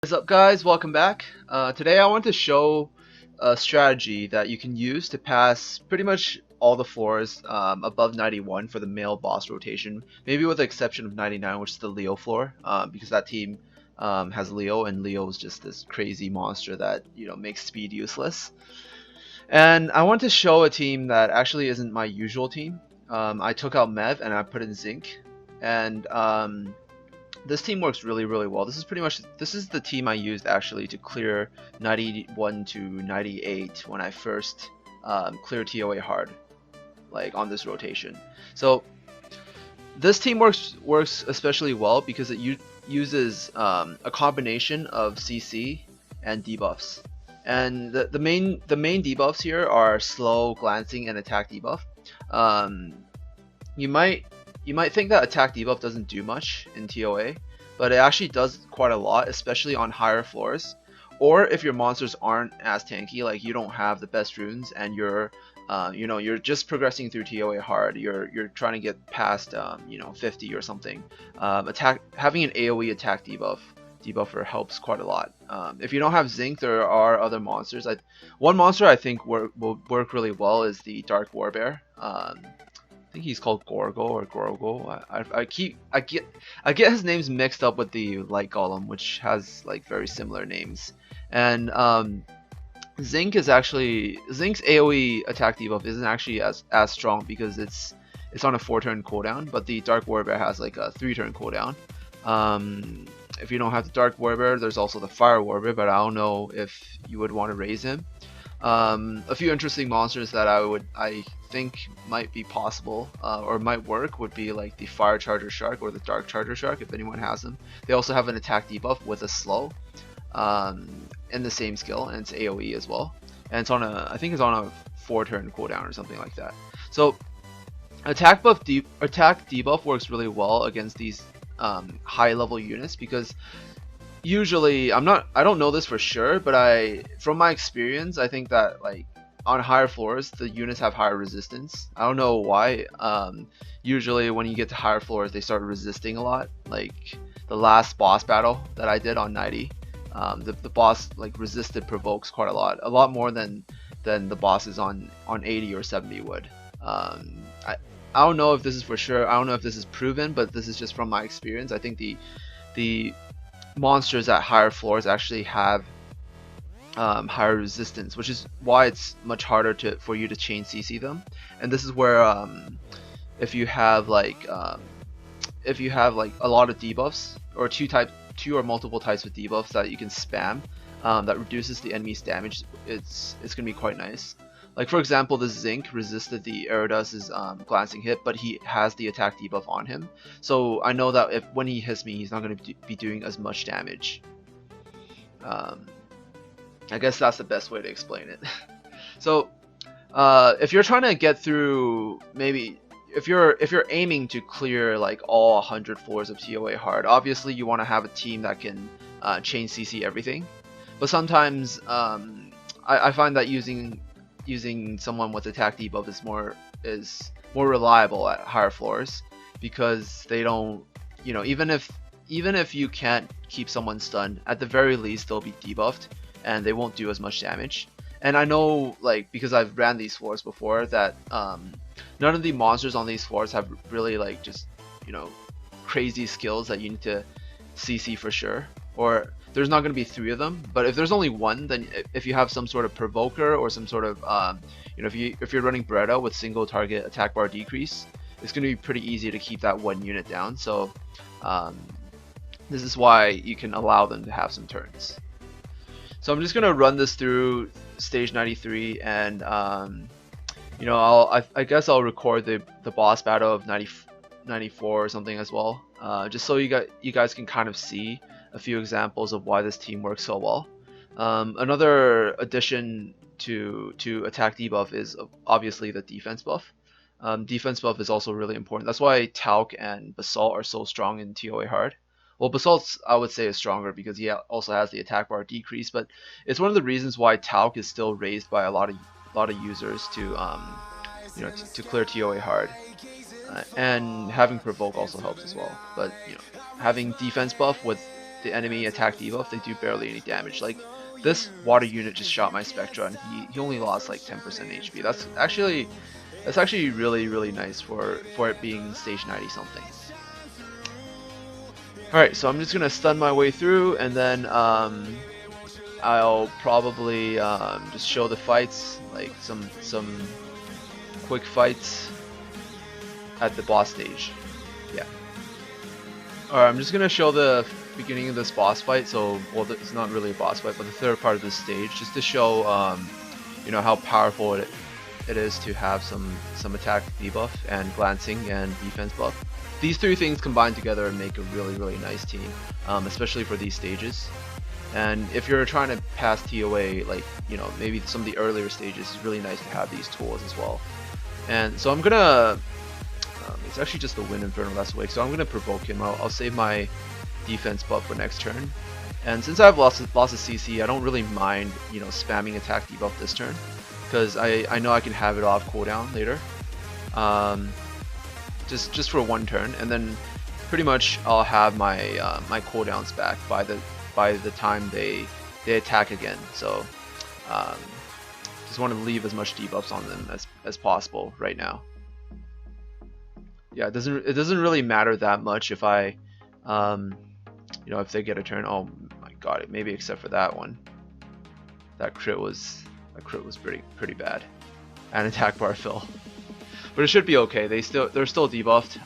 What's up, guys? Welcome back. Today I want to show a strategy that you can use to pass pretty much all the floors above 91 for the male boss rotation, maybe with the exception of 99, which is the Leo floor, because that team has Leo, and Leo is just this crazy monster that makes speed useless. And I want to show a team that actually isn't my usual team. I took out Mev and I put in Zinc, and this team works really well. This is the team I used actually to clear 91 to 98 when I first cleared ToA hard, like on this rotation. So this team works especially well because it uses a combination of CC and debuffs. And the main debuffs here are slow, glancing, and attack debuff. You might think that attack debuff doesn't do much in ToA, but it actually does quite a lot, especially on higher floors. Or if your monsters aren't as tanky, like you don't have the best runes and you're you're just progressing through ToA hard, you're trying to get past 50 or something. Having an AoE attack debuffer helps quite a lot. If you don't have Zinc, there are other monsters. One monster I think will work really well is the Dark Warbear. I think he's called Gorgo or Grogo. I get his names mixed up with the Light Golem, which has like very similar names. And Zinc's AoE attack debuff isn't actually as strong because it's on a 4-turn cooldown, but the Dark Warbear has like a 3-turn cooldown. If you don't have the Dark Warbear, there's also the Fire Warbear, but I don't know if you would want to raise him. A few interesting monsters that I think might be possible or might work would be like the Fire Charger Shark or the Dark Charger Shark, if anyone has them. They also have an attack debuff with a slow in the same skill, and it's AoE as well. And it's I think it's on a 4-turn cooldown or something like that. So attack debuff works really well against these high level units because usually I don't know this for sure, but from my experience, I think that like on higher floors the units have higher resistance. I don't know why. Usually when you get to higher floors they start resisting a lot. Like the last boss battle that I did on 90, the boss like resisted provokes quite a lot more than the bosses on 80 or 70 would. I don't know if this is for sure. I don't know if this is proven, but this is just from my experience. I think the monsters at higher floors actually have higher resistance, which is why it's much harder for you to chain CC them. And this is where if you have like a lot of debuffs or two or multiple types of debuffs that you can spam that reduces the enemy's damage, it's gonna be quite nice. Like for example, the Zinc resisted the Eridus's glancing hit, but he has the attack debuff on him, so I know that when he hits me, he's not going to be doing as much damage. I guess that's the best way to explain it. So if you're trying to get through, maybe if you're aiming to clear like all 100 floors of ToA hard, obviously you want to have a team that can chain CC everything. But sometimes I find that using someone with attack debuff is more reliable at higher floors, because they don't, even if you can't keep someone stunned, at the very least they'll be debuffed and they won't do as much damage. And I know, like, because I've ran these floors before, that none of the monsters on these floors have really like just crazy skills that you need to CC for sure, or there's not going to be 3 of them. But if there's only one, then if you have some sort of provoker or some sort of if you're running Beretta with single target attack bar decrease, it's going to be pretty easy to keep that one unit down. So this is why you can allow them to have some turns. So I'm just going to run this through stage 93, and I guess I'll record the boss battle of 94 or something as well, just so you guys can kind of see a few examples of why this team works so well. Another addition to attack debuff is obviously the defense buff. Defense buff is also really important. That's why Talc and Basalt are so strong in ToA hard. Well, Basalt's, I would say, is stronger because he also has the attack bar decrease, but it's one of the reasons why Talc is still raised by a lot of users to to clear ToA hard. And having provoke also helps as well. But having defense buff with the enemy attack debuff, they do barely any damage. Like this water unit just shot my Spectra and he only lost like 10% HP. That's actually really nice for it being stage 90 something. Alright, so I'm just gonna stun my way through, and then I'll probably just show the fights, like some quick fights at the boss stage. Yeah. Alright, I'm just gonna show the beginning of this boss fight. So, well, it's not really a boss fight, but the third part of this stage, just to show you know, how powerful it is to have some attack debuff and glancing and defense buff. These three things combined together and make a really nice team, especially for these stages. And if you're trying to pass ToA, like, you know, maybe some of the earlier stages, it's really nice to have these tools as well. And so I'm gonna, it's actually just the Wind Inferno that's awake, so I'm gonna provoke him. I'll save my defense buff for next turn. And since I've lost a CC, I don't really mind, you know, spamming attack debuff this turn, because I know I can have it off cooldown later. Just for one turn, and then pretty much I'll have my my cooldowns back by the time they attack again. So just want to leave as much debuffs on them as possible right now. Yeah, it doesn't really matter that much if I you know, if they get a turn. Oh my god, maybe except for that one. That crit was pretty bad. And attack bar fill. But it should be okay. They're still debuffed.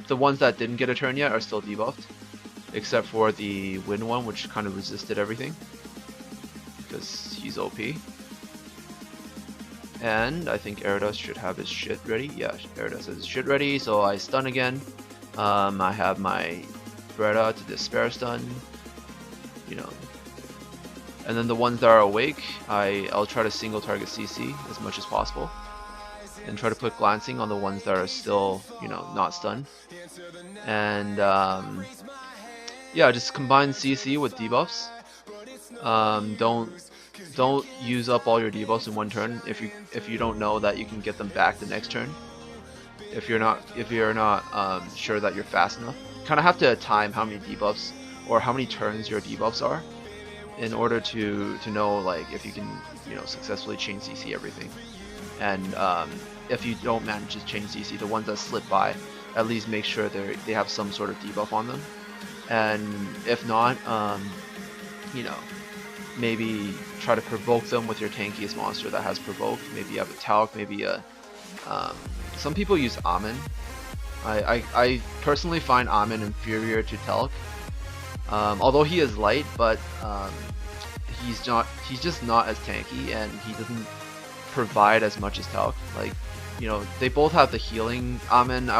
The ones that didn't get a turn yet are still debuffed, except for the Wind one, which kind of resisted everything because he's OP. And I think Aridus should have his shit ready. Yeah, Aridus has his shit ready. So I stun again. I have my Beretta to despair stun. You know. And then the ones that are awake, I'll try to single target CC as much as possible. And try to put glancing on the ones that are still, you know, not stunned. And yeah, just combine CC with debuffs. Don't use up all your debuffs in one turn if you don't know that you can get them back the next turn. If you're not sure that you're fast enough, you kind of have to time how many debuffs or how many turns your debuffs are in order to know, like, if you can, you know, successfully chain CC everything. And if you don't manage to change CC, the ones that slip by, at least make sure they have some sort of debuff on them. And if not, you know, maybe try to provoke them with your tankiest monster that has provoke. Maybe you have a ToAH, maybe a some people use Amin. I personally find Amin inferior to ToAH. Although he is light, but he's just not as tanky, and he doesn't provide as much as ToAH. Like, you know, they both have the healing. Amin,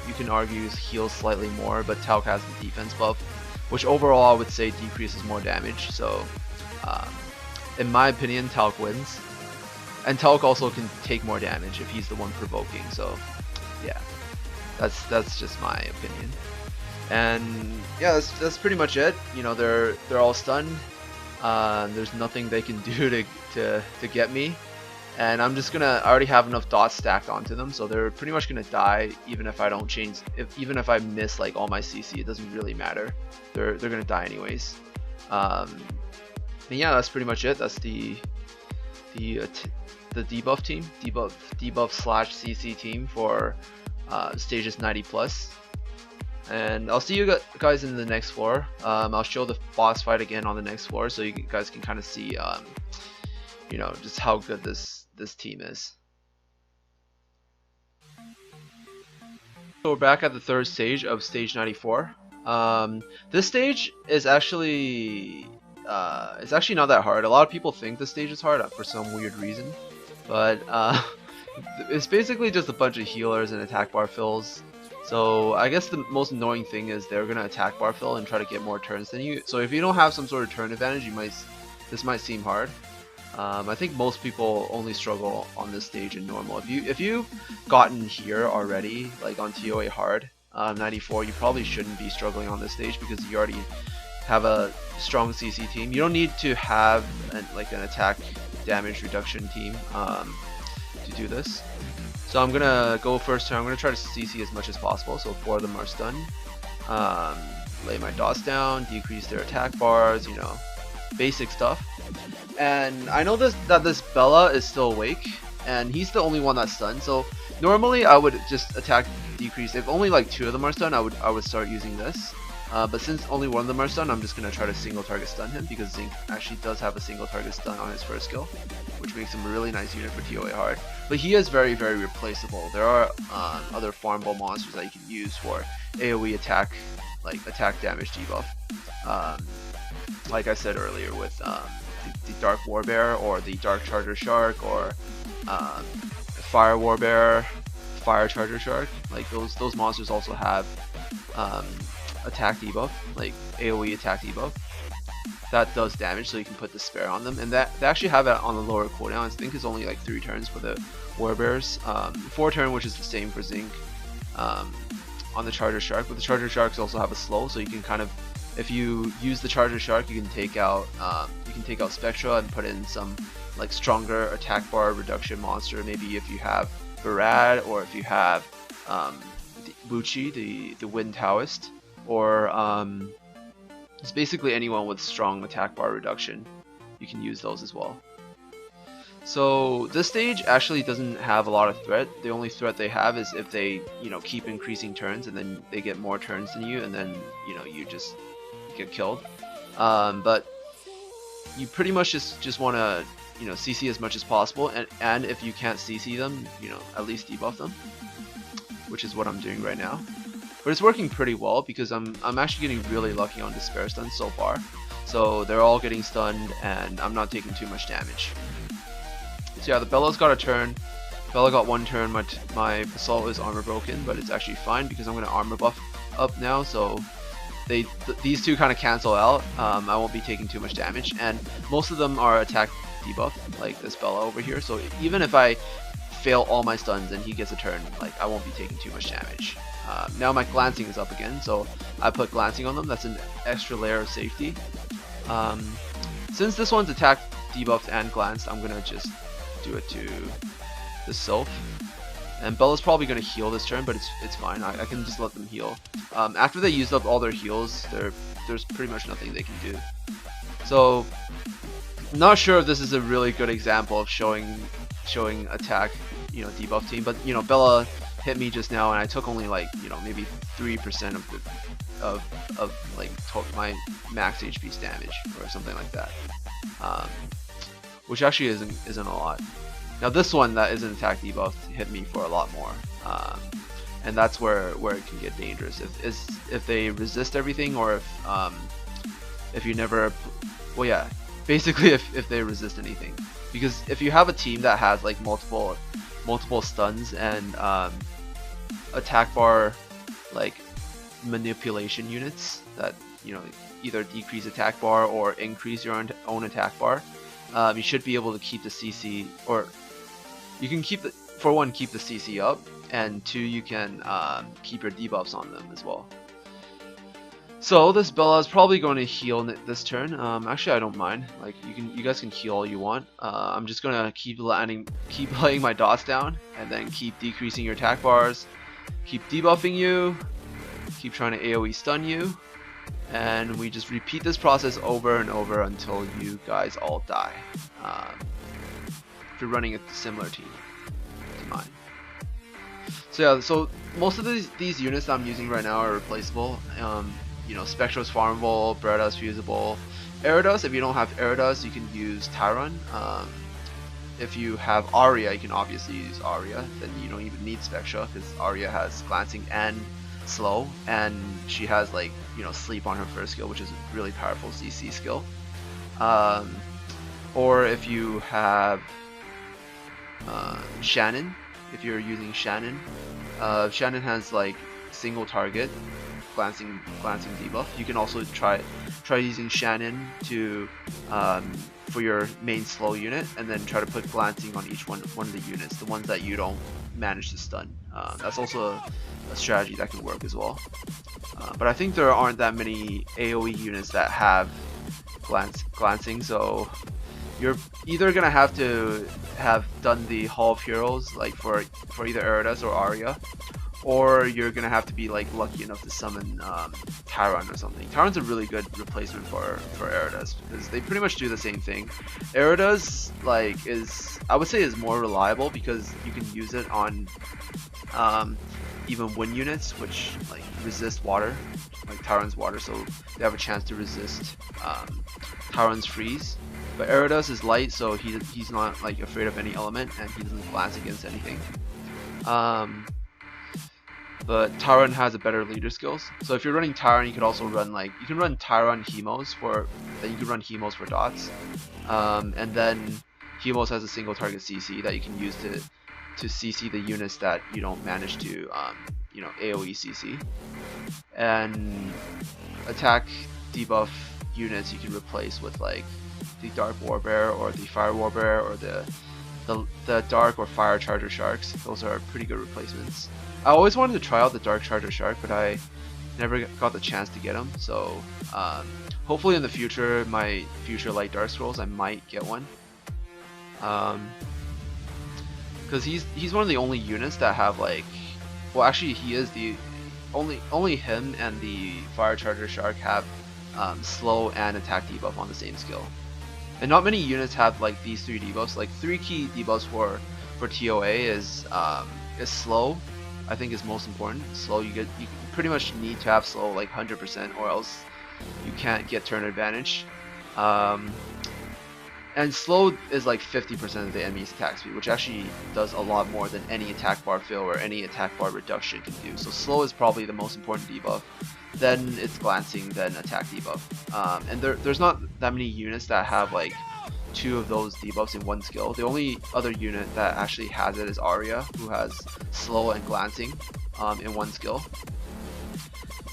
you can argue, heals slightly more, but ToAH has the defense buff, which overall I would say decreases more damage. So in my opinion, ToAH wins, and ToAH also can take more damage if he's the one provoking. So yeah, that's just my opinion. And yeah, that's pretty much it. You know, they're all stunned. There's nothing they can do to get me. And I'm just gonna, I already have enough dots stacked onto them, so they're pretty much gonna die even if I don't change, even if I miss like all my CC, it doesn't really matter. They're gonna die anyways. And yeah, that's pretty much it. That's the debuff team, debuff slash CC team for stages 90 plus. And I'll see you guys in the next floor. I'll show the boss fight again on the next floor, so you guys can kind of see, you know, just how good this team is. So we're back at the third stage of stage 94. This stage is actually it's actually not that hard. A lot of people think this stage is hard for some weird reason, but it's basically just a bunch of healers and attack bar fills. So I guess the most annoying thing is they're gonna attack bar fill and try to get more turns than you. So if you don't have some sort of turn advantage, this might seem hard. I think most people only struggle on this stage in normal. If you've gotten here already, like on ToA hard 94, you probably shouldn't be struggling on this stage because you already have a strong CC team. You don't need to have an attack damage reduction team to do this. So I'm gonna go first turn. I'm gonna try to CC as much as possible. So 4 of them are stunned. lay my dots down, decrease their attack bars, you know, basic stuff. And I know that this Bella is still awake, and he's the only one that's stunned. So normally I would just attack decrease. If only like 2 of them are stunned, I would start using this. But since only 1 of them are stunned, I'm just gonna try to single target stun him, because Zinc actually does have a single target stun on his first skill, which makes him a really nice unit for ToA hard. But he is very replaceable. There are other farmable monsters that you can use for AoE attack, like attack damage debuff. Like I said earlier, with the Dark Warbear or the Dark Charger Shark or Fire Warbear, Fire Charger Shark. Like those monsters also have attack debuff, like AoE attack debuff. That does damage, so you can put Despair on them, and they actually have it on the lower cooldown. I think it's only like 3 turns for the Warbears, 4 turn, which is the same for Zinc on the Charger Shark. But the Charger Sharks also have a slow, so you can kind of, if you use the Charger Shark, you can take out Spectra and put in some like stronger attack bar reduction monster. Maybe if you have Barad, or if you have Bucci, the Wind Taoist, or it's basically anyone with strong attack bar reduction. You can use those as well. So this stage actually doesn't have a lot of threat. The only threat they have is if they, you know, keep increasing turns, and then they get more turns than you, and then, you know, you just get killed. But you pretty much just want to, you know, CC as much as possible, and if you can't CC them, you know, at least debuff them, which is what I'm doing right now. But it's working pretty well, because I'm actually getting really lucky on Despair stuns so far. So they're all getting stunned, and I'm not taking too much damage. So yeah, the Bella's got a turn. Bella got 1 turn. My Basalt is armor broken, but it's actually fine because I'm gonna armor buff up now. So these two kind of cancel out. I won't be taking too much damage, and most of them are attack debuff, like this Bella over here. So even if I fail all my stuns and he gets a turn, like I won't be taking too much damage. Now my glancing is up again, so I put glancing on them. That's an extra layer of safety. Since this one's attack debuffed and glanced, I'm gonna just do it to the Sylph. And Bella's probably gonna heal this turn, but it's fine. I can just let them heal. After they used up all their heals, there's pretty much nothing they can do. So, not sure if this is a really good example of showing attack, you know, debuff team. But you know, Bella hit me just now, and I took only like, you know, maybe 3% of like my max HP damage or something like that, which actually isn't a lot. Now this one that isn't attack debuff hit me for a lot more, and that's where it can get dangerous if they resist everything, or if you never, well yeah, basically if they resist anything. Because if you have a team that has like multiple stuns and attack bar like manipulation units that, you know, either decrease attack bar or increase your own attack bar, you should be able to keep the CC, or you can keep for one, keep the CC up, and 2, you can keep your debuffs on them as well. So this Bella is probably going to heal this turn. Actually, I don't mind. Like you guys can heal all you want. I'm just gonna keep laying my dots down, and then keep decreasing your attack bars, keep debuffing you, keep trying to AoE stun you, and we just repeat this process over and over until you guys all die. If you're running a similar team to mine. So yeah, so most of these units that I'm using right now are replaceable. You know, Spectra's farmable, Beretta's fusible. Eridas, if you don't have Eridas, you can use Tyron. If you have Arya, you can obviously use Arya. Then you don't even need Spectra, because Arya has glancing and slow, and she has, like, you know, sleep on her first skill, which is a really powerful CC skill. Or if you have Shannon, if you're using Shannon, Shannon has like single target glancing debuff. You can also try using Shannon to for your main slow unit, and then try to put glancing on each one of the units, the ones that you don't manage to stun. That's also a strategy that can work as well. But I think there aren't that many AoE units that have glancing, so you're either gonna have to have done the Hall of Heroes, like for either Eridas or Arya, or you're gonna have to be like lucky enough to summon Tyron or something. Tyron's a really good replacement for Aerodus because they pretty much do the same thing. Aerodus like I would say is more reliable because you can use it on even wind units which like resist water, like Tyron's water, so they have a chance to resist Tyron's freeze. But Aerodus is light, so he's not like afraid of any element, and he doesn't glance against anything. But Tyron has a better leader skills. So if you're running Tyron, you could also run you can run Tyron Hemos then you can run Hemos for dots. And then Hemos has a single target CC that you can use to CC the units that you don't manage to AoE CC. And attack debuff units you can replace with like the Dark Warbear or the Fire Warbear or the Dark or Fire Charger Sharks. Those are pretty good replacements. I always wanted to try out the Dark Charger Shark, but I never got the chance to get them. So hopefully in the future, my future Light Dark Scrolls, I might get one. Because he's one of the only units that have like, well actually he is the only him and the Fire Charger Shark have slow and attack debuff on the same skill. And not many units have like these 3 debuffs. Like 3 key debuffs for ToA is slow. I think is most important. Slow, you pretty much need to have slow like 100%, or else you can't get turn advantage. And slow is like 50% of the enemy's attack speed, which actually does a lot more than any attack bar fill or any attack bar reduction can do. So slow is probably the most important debuff. Then it's glancing, then attack debuff. And there's not that many units that have like 2 of those debuffs in one skill. The only other unit that actually has it is Arya, who has slow and glancing in one skill.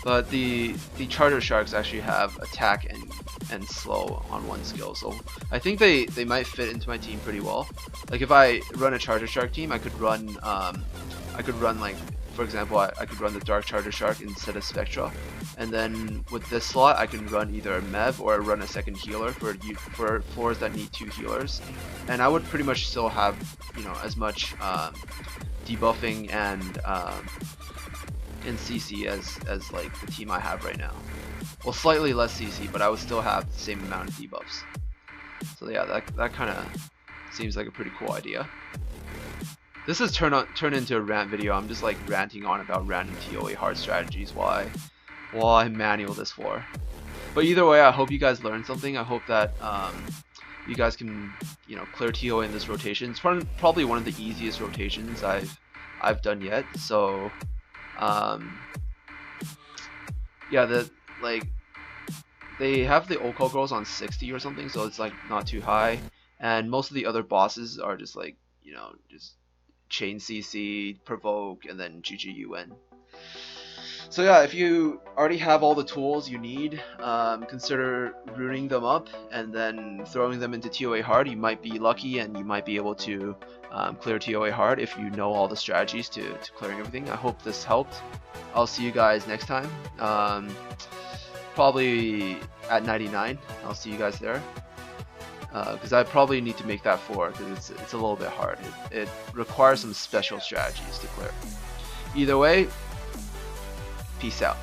But the Charger Sharks actually have attack and slow on one skill, so I think they might fit into my team pretty well. Like if I run a Charger Shark team, I could run like, for example, I could run the Dark Charger Shark instead of Spectra, and then with this slot I can run either a Mev or run a second healer for floors that need 2 healers, and I would pretty much still have as much debuffing and CC as like the team I have right now. Well, slightly less CC, but I would still have the same amount of debuffs. So yeah, that kind of seems like a pretty cool idea. This has turned into a rant video. I'm just like ranting on about random ToA hard strategies while I manual this floor. But either way, I hope you guys learned something. I hope that you guys can clear ToA in this rotation. It's probably one of the easiest rotations I've done yet. So yeah, they have the Occult Girls on 60 or something, so it's like not too high. And most of the other bosses are just like just chain CC, provoke, and then GG you win. So yeah, if you already have all the tools you need, consider ruining them up and then throwing them into ToA hard. You might be lucky and you might be able to clear ToA hard if you know all the strategies to clearing everything. I hope this helped. I'll see you guys next time. Probably at 99. I'll see you guys there. Because I probably need to make that 4 because it's a little bit hard. It requires some special strategies to clear. Either way, peace out.